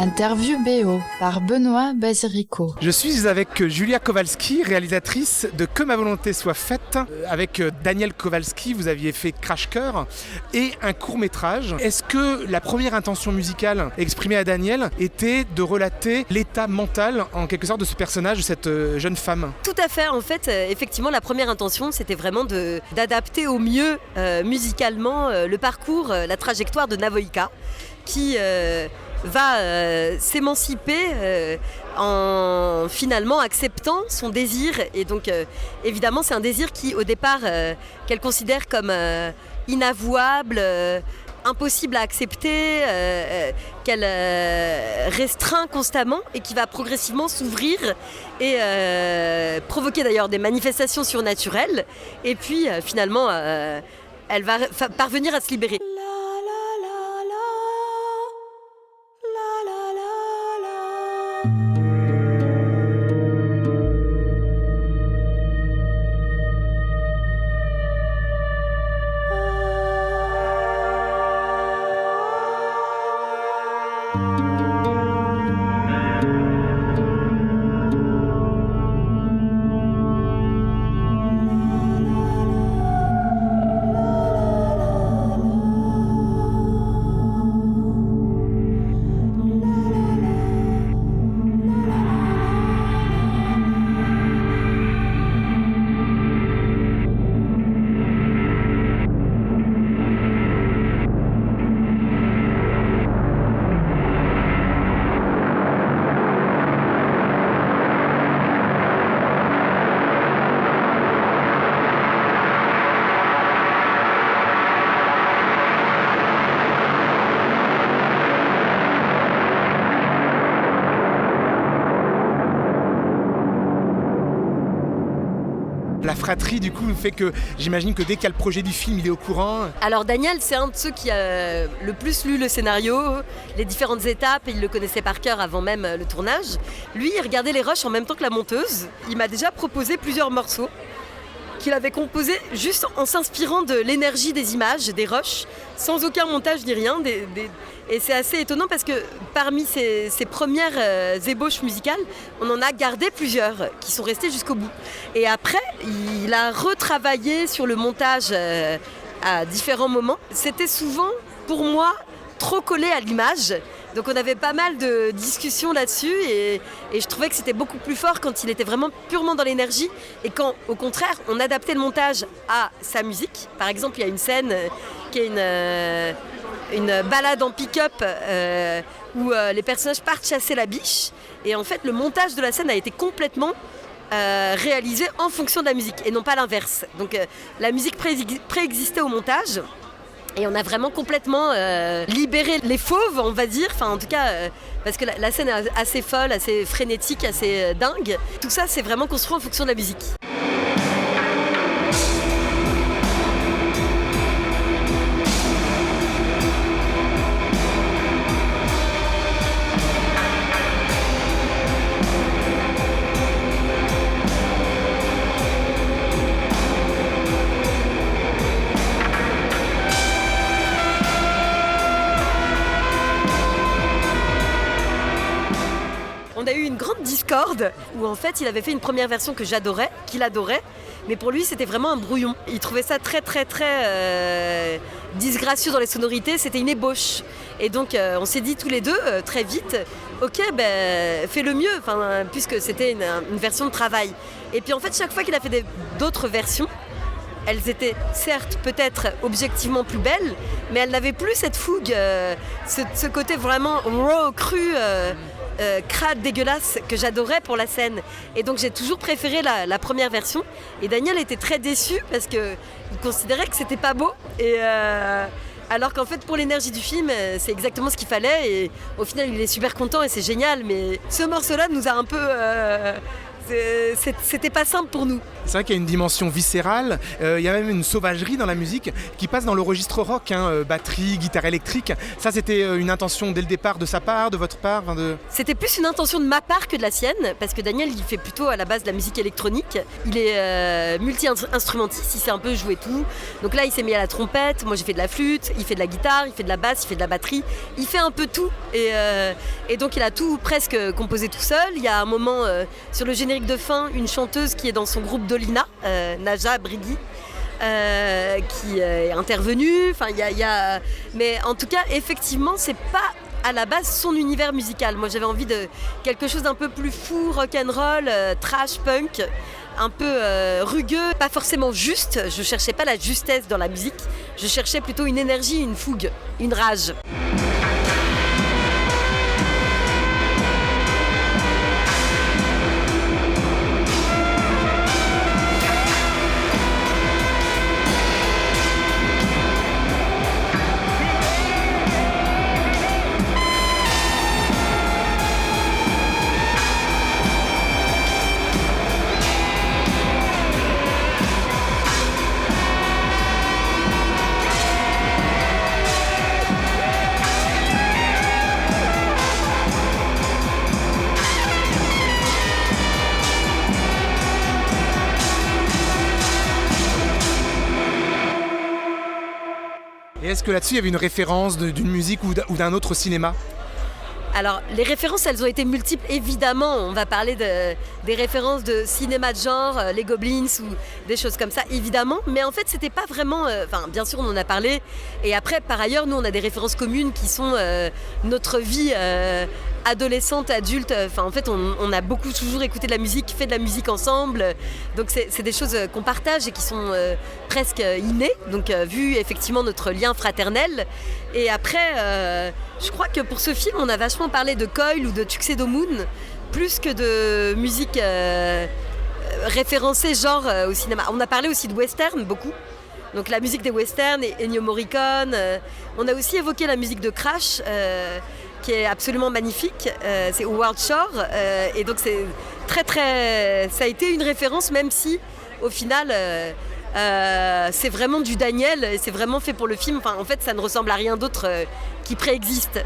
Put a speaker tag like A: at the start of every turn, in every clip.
A: Interview BO par Benoît Basirico.
B: Je suis avec Julia Kowalski, réalisatrice de Que ma volonté soit faite. Avec Daniel Kowalski, vous aviez fait Crash Cœur et un court-métrage. Est-ce que la première intention musicale exprimée à Daniel était de relater l'état mental, en quelque sorte, de ce personnage, de cette jeune femme?
C: Tout à fait. En fait, effectivement, la première intention, c'était vraiment d'adapter au mieux musicalement le parcours, la trajectoire de Navoïka, qui va s'émanciper en finalement acceptant son désir. Et donc, évidemment, c'est un désir qui, au départ, qu'elle considère comme inavouable, impossible à accepter, qu'elle restreint constamment et qui va progressivement s'ouvrir et provoquer d'ailleurs des manifestations surnaturelles. Et puis, finalement, elle va parvenir à se libérer.
B: La fratrie, du coup, fait que j'imagine que dès qu'il y a le projet du film, il est au courant.
C: Alors Daniel, c'est un de ceux qui a le plus lu le scénario, les différentes étapes, et il le connaissait par cœur avant même le tournage. Lui, il regardait les rushs en même temps que la monteuse. Il m'a déjà proposé plusieurs morceaux qu'il avait composés juste en s'inspirant de l'énergie des images, des rushs, sans aucun montage ni rien. Et c'est assez étonnant parce que parmi ces premières ébauches musicales, on en a gardé plusieurs qui sont restées jusqu'au bout. Et après, il a retravaillé sur le montage à différents moments. C'était souvent, pour moi, trop collé à l'image. Donc on avait pas mal de discussions là-dessus et je trouvais que c'était beaucoup plus fort quand il était vraiment purement dans l'énergie et quand, au contraire, on adaptait le montage à sa musique. Par exemple, il y a une scène qui est une balade en pick-up où les personnages partent chasser la biche et en fait le montage de la scène a été complètement réalisé en fonction de la musique et non pas l'inverse. Donc la musique préexistait au montage et on a vraiment complètement libéré les fauves, on va dire, enfin en tout cas parce que la scène est assez folle, assez frénétique, assez dingue. Tout ça c'est vraiment construit en fonction de la musique. On a eu une grande discorde où en fait il avait fait une première version que j'adorais, qu'il adorait, mais pour lui c'était vraiment un brouillon. Il trouvait ça très disgracieux dans les sonorités, c'était une ébauche. Et donc on s'est dit tous les deux très vite, ok fais le mieux, puisque c'était une version de travail. Et puis en fait chaque fois qu'il a fait d'autres versions, elles étaient certes peut-être objectivement plus belles, mais elles n'avaient plus cette fougue, ce côté vraiment raw, cru, crade, dégueulasse que j'adorais pour la scène. Et donc j'ai toujours préféré la première version. Et Daniel était très déçu parce qu'il considérait que c'était pas beau. Et alors qu'en fait pour l'énergie du film c'est exactement ce qu'il fallait. Et au final il est super content et c'est génial. Mais ce morceau-là nous a un peu C'était pas simple pour nous.
B: C'est vrai qu'il y a une dimension viscérale, il y a même une sauvagerie dans la musique qui passe dans le registre rock, batterie, guitare électrique. Ça, c'était une intention dès le départ de sa part, de votre part
C: C'était plus une intention de ma part que de la sienne, parce que Daniel, il fait plutôt à la base de la musique électronique. Il est multi-instrumentiste, il sait un peu jouer tout. Donc là, il s'est mis à la trompette, moi j'ai fait de la flûte, il fait de la guitare, il fait de la basse, il fait de la batterie. Il fait un peu tout, et donc il a tout presque composé tout seul. Il y a un moment, sur le générique de fin, une chanteuse qui est dans son groupe Dolina, Naja Brigui, qui est intervenue. Enfin, mais en tout cas, effectivement, c'est pas à la base son univers musical. Moi, j'avais envie de quelque chose d'un peu plus fou, rock'n'roll, trash, punk, un peu rugueux, pas forcément juste. Je cherchais pas la justesse dans la musique. Je cherchais plutôt une énergie, une fougue, une rage.
B: Et est-ce que là-dessus, il y avait une référence d'une musique ou d'un autre cinéma ?
C: Alors, les références, elles ont été multiples, évidemment. On va parler des références de cinéma de genre, les Goblins ou des choses comme ça, évidemment. Mais en fait, c'était pas vraiment... bien sûr, on en a parlé. Et après, par ailleurs, nous, on a des références communes qui sont notre vie adolescente, adulte. En fait, on a beaucoup toujours écouté de la musique, fait de la musique ensemble. Donc, c'est des choses qu'on partage et qui sont presque innées. Donc, vu effectivement notre lien fraternel. Et après, je crois que pour ce film, on a vachement parlé de Coil ou de Tuxedo Moon, plus que de musique référencée genre au cinéma. On a parlé aussi de western, beaucoup. Donc la musique des westerns, Ennio Morricone. On a aussi évoqué la musique de Crash, qui est absolument magnifique. C'est Howard Shore. Et donc c'est ça a été une référence, même si au final... c'est vraiment du Daniel, c'est vraiment fait pour le film. Enfin, en fait, ça ne ressemble à rien d'autre qui préexiste.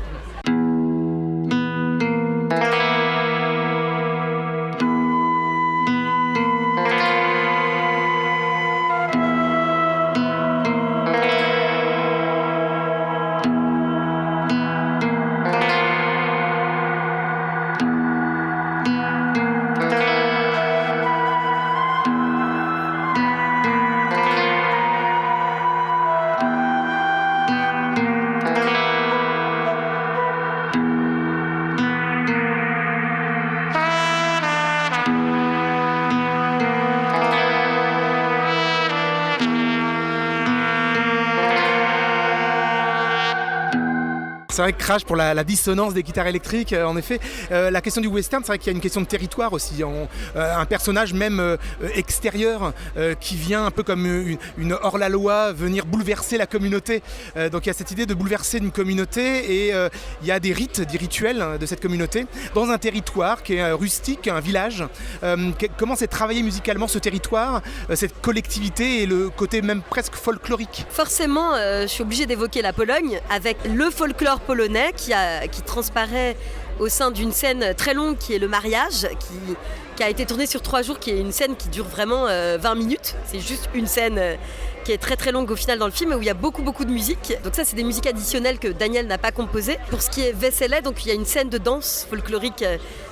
B: C'est vrai que Crash pour la dissonance des guitares électriques, en effet. La question du western, c'est vrai qu'il y a une question de territoire aussi. Un personnage même extérieur qui vient un peu comme une hors-la-loi venir bouleverser la communauté. Donc il y a cette idée de bouleverser une communauté et il y a des rites, des rituels de cette communauté dans un territoire qui est rustique, un village. Comment c'est travaillé musicalement ce territoire, cette collectivité et le côté même presque folklorique ?
C: Forcément, je suis obligée d'évoquer la Pologne avec le folklore polonais qui transparaît au sein d'une scène très longue qui est le mariage, qui a été tournée sur 3 jours, qui est une scène qui dure vraiment 20 minutes. C'est juste une scène qui est très très longue au final dans le film, où il y a beaucoup de musique. Donc ça, c'est des musiques additionnelles que Daniel n'a pas composées. Pour ce qui est Wesele, donc il y a une scène de danse folklorique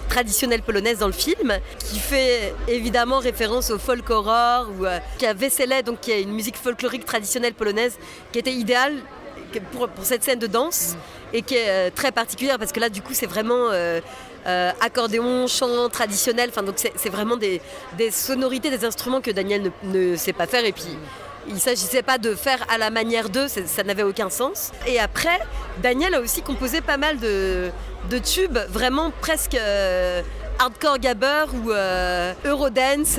C: traditionnelle polonaise dans le film, qui fait évidemment référence au folk horror, ou qui a Wesele, donc qui est une musique folklorique traditionnelle polonaise, qui était idéale pour cette scène de danse et qui est très particulière parce que là du coup c'est vraiment accordéon, chant traditionnel, enfin donc c'est vraiment des sonorités, des instruments que Daniel ne sait pas faire, et puis il ne s'agissait pas de faire à la manière d'eux, ça n'avait aucun sens. Et après, Daniel a aussi composé pas mal de tubes vraiment presque hardcore gabber ou Eurodance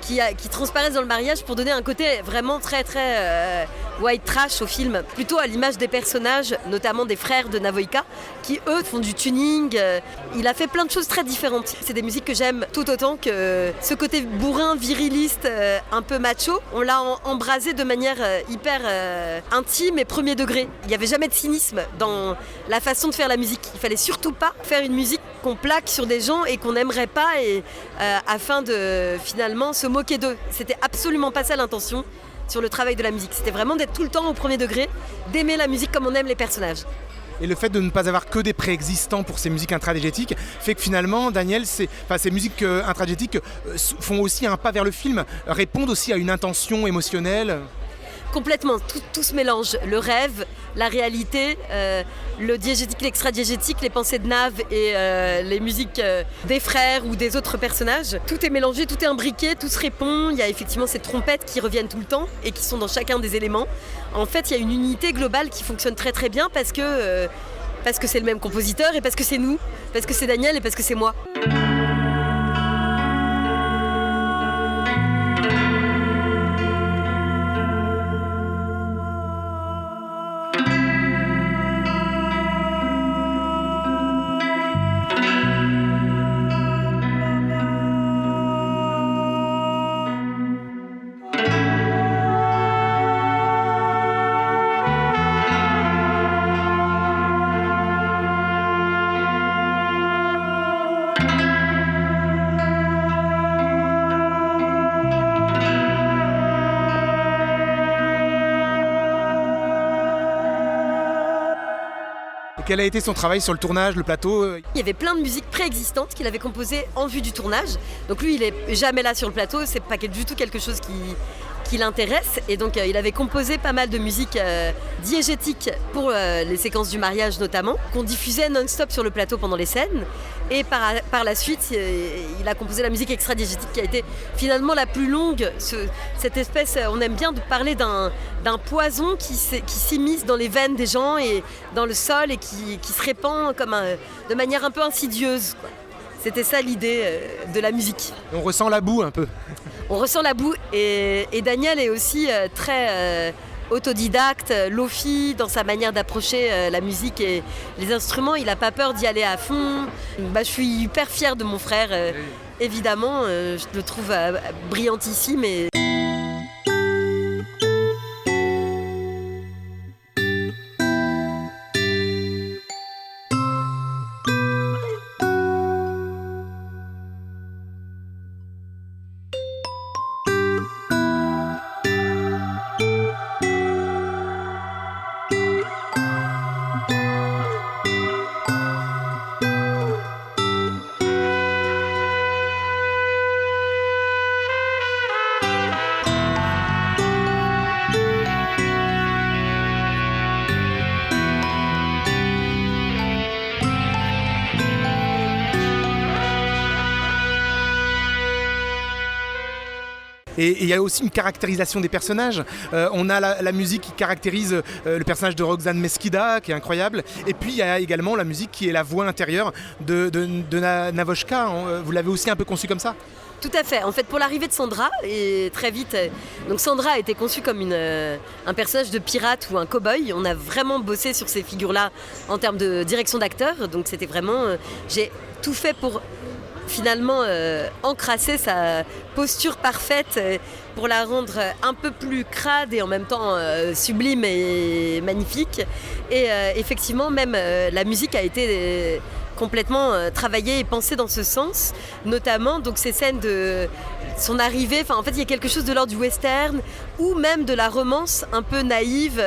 C: qui transparaissent dans le mariage pour donner un côté vraiment très très white trash au film, plutôt à l'image des personnages, notamment des frères de Navoïka, qui eux font du tuning. Il a fait plein de choses très différentes. C'est des musiques que j'aime tout autant que ce côté bourrin, viriliste, un peu macho. On l'a embrasé de manière hyper intime et premier degré. Il n'y avait jamais de cynisme dans la façon de faire la musique. Il fallait surtout pas faire une musique qu'on plaque sur des gens et qu'on n'aimerait pas afin de finalement se moquer d'eux. C'était absolument pas ça l'intention sur le travail de la musique. C'était vraiment d'être tout le temps au premier degré, d'aimer la musique comme on aime les personnages.
B: Et le fait de ne pas avoir que des préexistants pour ces musiques intradigétiques fait que finalement, Daniel, ces musiques intradigétiques font aussi un pas vers le film, répondent aussi à une intention émotionnelle.
C: Complètement, tout se mélange. Le rêve, la réalité, le diégétique, l'extra-diégétique, les pensées de Nav et les musiques des frères ou des autres personnages. Tout est mélangé, tout est imbriqué, tout se répond. Il y a effectivement ces trompettes qui reviennent tout le temps et qui sont dans chacun des éléments. En fait, il y a une unité globale qui fonctionne très très bien parce que c'est le même compositeur et parce que c'est nous, parce que c'est Daniel et parce que c'est moi.
B: Quel a été son travail sur le tournage, le plateau?
C: Il y avait plein de musiques préexistantes qu'il avait composées en vue du tournage. Donc lui, il est jamais là sur le plateau, c'est pas du tout quelque chose qui l'intéresse. Et donc il avait composé pas mal de musiques diégétiques pour les séquences du mariage notamment, qu'on diffusait non-stop sur le plateau pendant les scènes. Et par la suite, il a composé la musique extra-diégétique qui a été finalement la plus longue. Cette espèce, on aime bien de parler d'un poison qui s'immisce dans les veines des gens et dans le sol et qui se répand de manière un peu insidieuse, quoi. C'était ça l'idée de la musique.
B: On ressent la boue un peu.
C: On ressent la boue et Daniel est aussi très autodidacte, lofi dans sa manière d'approcher la musique et les instruments. Il n'a pas peur d'y aller à fond. Je suis hyper fière de mon frère, évidemment. Je le trouve brillantissime.
B: Et il y a aussi une caractérisation des personnages. On a la musique qui caractérise le personnage de Roxane Mesquida, qui est incroyable. Et puis il y a également la musique qui est la voix intérieure de Navoïka. Vous l'avez aussi un peu conçue comme ça ?
C: Tout à fait. En fait, pour l'arrivée de Sandra, et très vite, donc Sandra a été conçue comme un personnage de pirate ou un cow-boy. On a vraiment bossé sur ces figures-là en termes de direction d'acteur. Donc c'était vraiment... j'ai tout fait pour finalement encrasser sa posture parfaite pour la rendre un peu plus crade et en même temps sublime et magnifique. Et effectivement, même la musique a été complètement travaillée et pensée dans ce sens, notamment donc ces scènes de son arrivée. En fait, il y a quelque chose de l'ordre du western ou même de la romance un peu naïve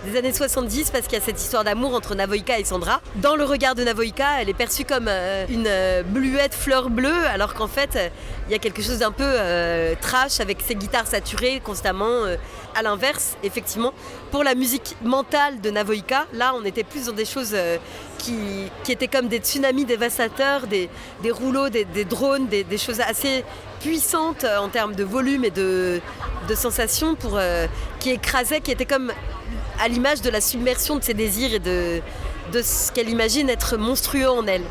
C: des années 70, parce qu'il y a cette histoire d'amour entre Navoïka et Sandra. Dans le regard de Navoïka, elle est perçue comme une bluette fleur bleue, alors qu'en fait, il y a quelque chose d'un peu trash avec ses guitares saturées constamment. À l'inverse, effectivement, pour la musique mentale de Navoïka, là, on était plus dans des choses qui étaient comme des tsunamis dévastateurs, des rouleaux, des drones, des choses assez puissantes en termes de volume et de sensations qui écrasaient, qui étaient comme à l'image de la submersion de ses désirs et de ce qu'elle imagine être monstrueux en elle.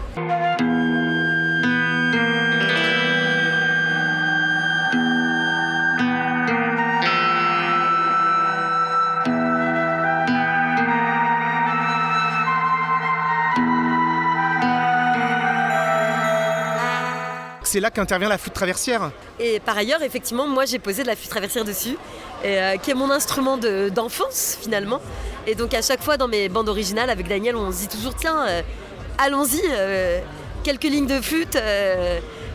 B: c'est là qu'intervient la flûte traversière.
C: Et par ailleurs, effectivement, moi j'ai posé de la flûte traversière dessus, qui est mon instrument d'enfance finalement. Et donc à chaque fois dans mes bandes originales avec Daniel, on se dit toujours tiens, allons-y, quelques lignes de flûte.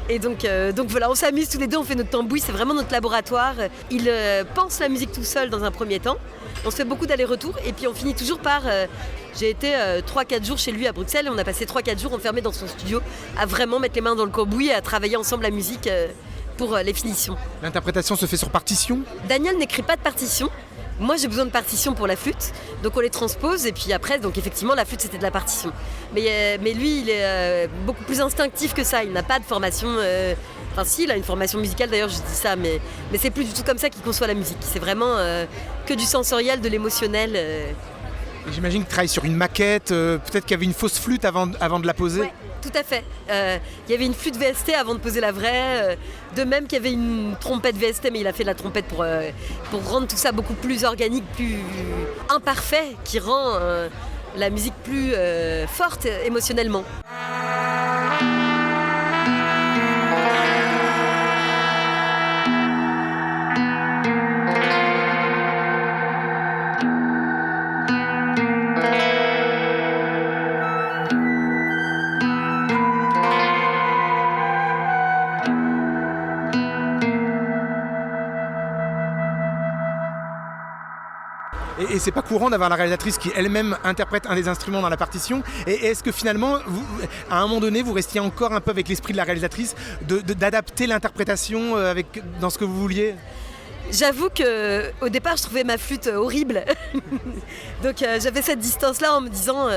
C: Et donc voilà, on s'amuse tous les deux, on fait notre tambouille, c'est vraiment notre laboratoire. Il pense la musique tout seul dans un premier temps. On se fait beaucoup d'allers-retours et puis on finit toujours par... j'ai été 3-4 jours chez lui à Bruxelles et on a passé 3-4 jours enfermés dans son studio à vraiment mettre les mains dans le cambouis et à travailler ensemble la musique pour les finitions.
B: L'interprétation se fait sur partition ?
C: Daniel n'écrit pas de partition. Moi j'ai besoin de partition pour la flûte, donc on les transpose et puis après, donc effectivement la flûte c'était de la partition. Mais lui il est beaucoup plus instinctif que ça, il n'a pas de formation... Enfin si, il a une formation musicale d'ailleurs, je dis ça, mais c'est plus du tout comme ça qu'il conçoit la musique. C'est vraiment que du sensoriel, de l'émotionnel.
B: Et j'imagine qu'il travaille sur une maquette, peut-être qu'il y avait une fausse flûte avant de la poser.
C: Ouais, tout à fait. Il y avait une flûte VST avant de poser la vraie, de même qu'il y avait une trompette VST, mais il a fait de la trompette pour rendre tout ça beaucoup plus organique, plus imparfait, qui rend la musique plus forte émotionnellement.
B: Et c'est pas courant d'avoir la réalisatrice qui elle-même interprète un des instruments dans la partition. Et est-ce que finalement, à un moment donné, vous restiez encore un peu avec l'esprit de la réalisatrice d'adapter l'interprétation dans ce que vous vouliez ?
C: J'avoue qu'au départ, je trouvais ma flûte horrible. Donc j'avais cette distance-là en me disant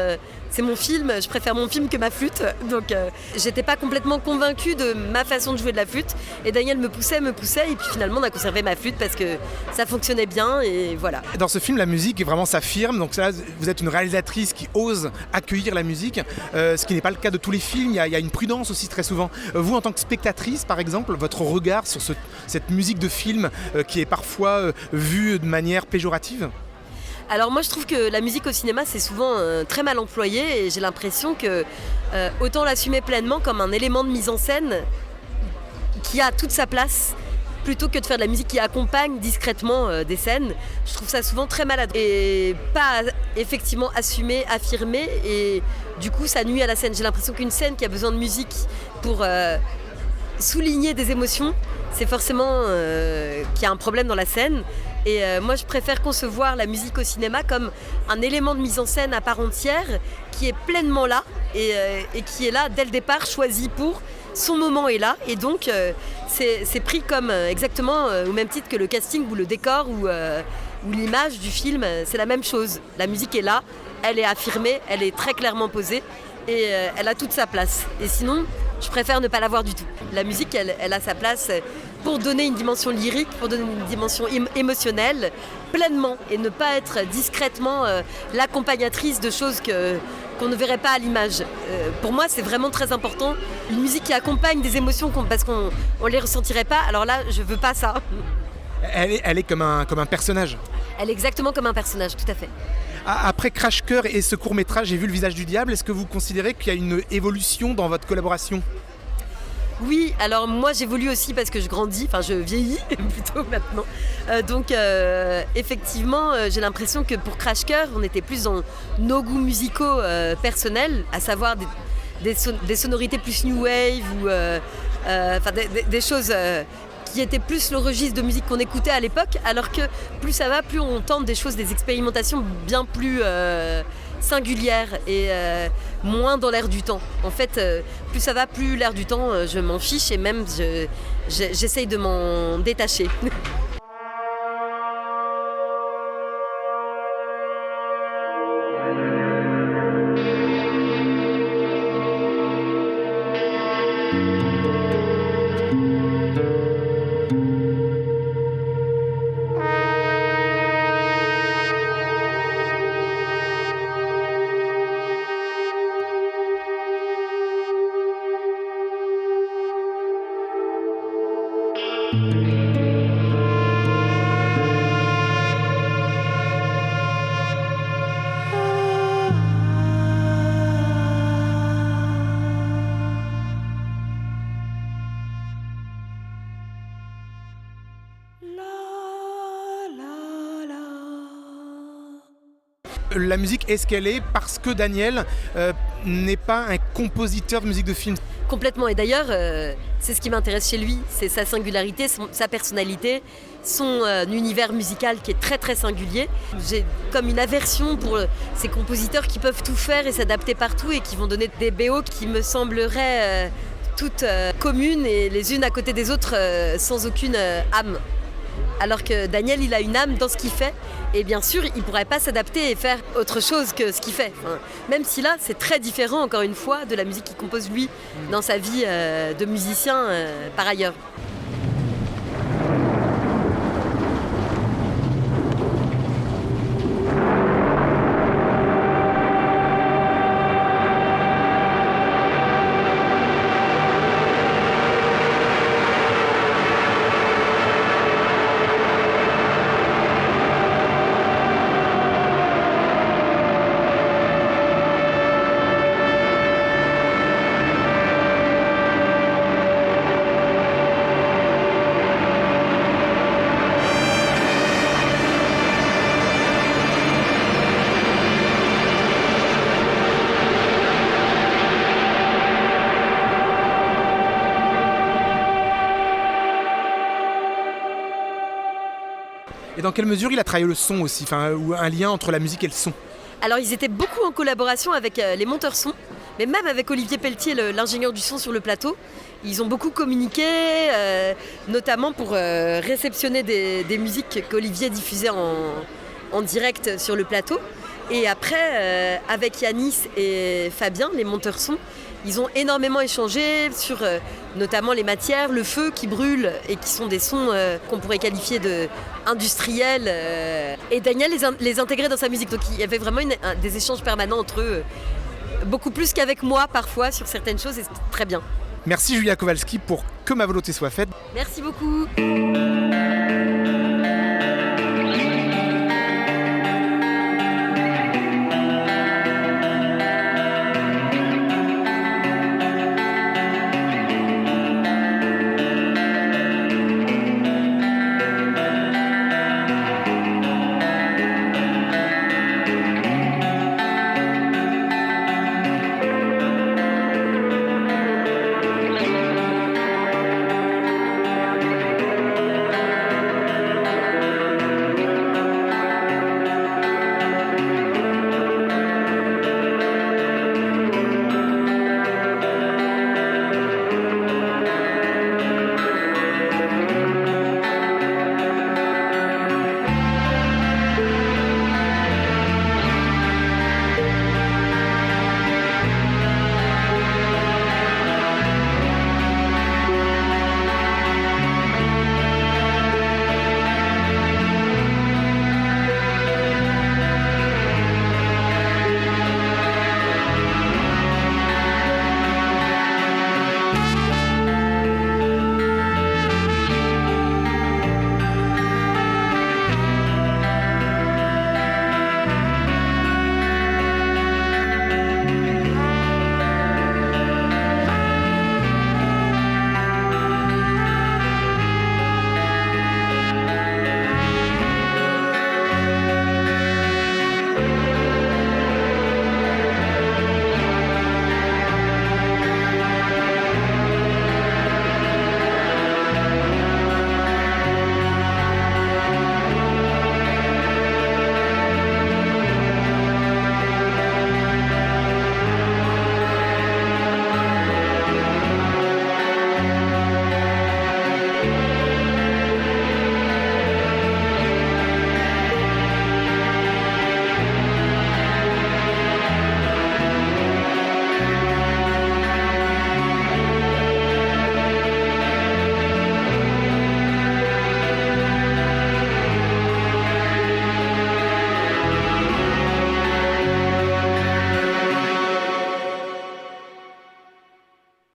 C: c'est mon film, je préfère mon film que ma flûte. Donc j'étais pas complètement convaincue de ma façon de jouer de la flûte. Et Daniel me poussait. Et puis finalement, on a conservé ma flûte parce que ça fonctionnait bien et voilà.
B: Dans ce film, la musique vraiment s'affirme. Donc là, vous êtes une réalisatrice qui ose accueillir la musique, ce qui n'est pas le cas de tous les films. Il y a une prudence aussi très souvent. Vous, en tant que spectatrice, par exemple, votre regard sur cette musique de film qui est parfois vue de manière péjorative ?
C: Alors moi je trouve que la musique au cinéma c'est souvent très mal employé et j'ai l'impression que autant l'assumer pleinement comme un élément de mise en scène qui a toute sa place plutôt que de faire de la musique qui accompagne discrètement des scènes. Je trouve ça souvent très maladroit et pas effectivement assumé, affirmé et du coup ça nuit à la scène. J'ai l'impression qu'une scène qui a besoin de musique pour souligner des émotions, c'est forcément qu'il y a un problème dans la scène. Et moi, je préfère concevoir la musique au cinéma comme un élément de mise en scène à part entière qui est pleinement là et qui est là dès le départ, choisi pour son moment est là. Et donc, c'est pris comme exactement au même titre que le casting ou le décor ou l'image du film. C'est la même chose. La musique est là, elle est affirmée, elle est très clairement posée et elle a toute sa place. Et sinon, je préfère ne pas l'avoir du tout. La musique, elle a sa place pour donner une dimension lyrique, pour donner une dimension émotionnelle, pleinement, et ne pas être discrètement l'accompagnatrice de choses qu'on ne verrait pas à l'image. Pour moi, c'est vraiment très important. Une musique qui accompagne des émotions parce qu'on ne les ressentirait pas, alors là, je ne veux pas ça.
B: Elle est comme un personnage.
C: Elle est exactement comme un personnage, tout à fait.
B: Après Crash Coeur et ce court-métrage, J'ai vu le visage du diable, est-ce que vous considérez qu'il y a une évolution dans votre collaboration ?
C: Oui, alors moi j'évolue aussi parce que je grandis, enfin je vieillis plutôt maintenant. Donc effectivement, j'ai l'impression que pour Crash Coeur, on était plus dans nos goûts musicaux personnels, à savoir des sonorités plus new wave ou des choses qui étaient plus le registre de musique qu'on écoutait à l'époque, alors que plus ça va, plus on tente des choses, des expérimentations bien plus singulières et moins dans l'air du temps. En fait, plus ça va, plus l'air du temps, je m'en fiche et même j'essaye de m'en détacher.
B: la musique est ce qu'elle est parce que Daniel n'est pas un compositeur de musique de film.
C: Complètement. Et d'ailleurs, c'est ce qui m'intéresse chez lui, c'est sa singularité, sa personnalité, son univers musical qui est très très singulier. J'ai comme une aversion pour ces compositeurs qui peuvent tout faire et s'adapter partout et qui vont donner des BO qui me sembleraient toutes communes et les unes à côté des autres sans aucune âme. Alors que Daniel, il a une âme dans ce qu'il fait et bien sûr, il ne pourrait pas s'adapter et faire autre chose que ce qu'il fait. Enfin, même si là, c'est très différent, encore une fois, de la musique qu'il compose lui dans sa vie de musicien par ailleurs.
B: Et dans quelle mesure il a travaillé le son aussi, ou un lien entre la musique et le son?
C: Alors ils étaient beaucoup en collaboration avec les monteurs son, mais même avec Olivier Pelletier, l'ingénieur du son sur le plateau. Ils ont beaucoup communiqué, notamment pour réceptionner des musiques qu'Olivier diffusait en direct sur le plateau. Et après, avec Yanis et Fabien, les monteurs son, ils ont énormément échangé sur notamment les matières, le feu qui brûle et qui sont des sons qu'on pourrait qualifier d'industriels. Et Daniel les intégrait dans sa musique. Donc il y avait vraiment des échanges permanents entre eux, beaucoup plus qu'avec moi parfois sur certaines choses et c'était très bien.
B: Merci Julia Kowalski pour Que ma volonté soit faite.
C: Merci beaucoup.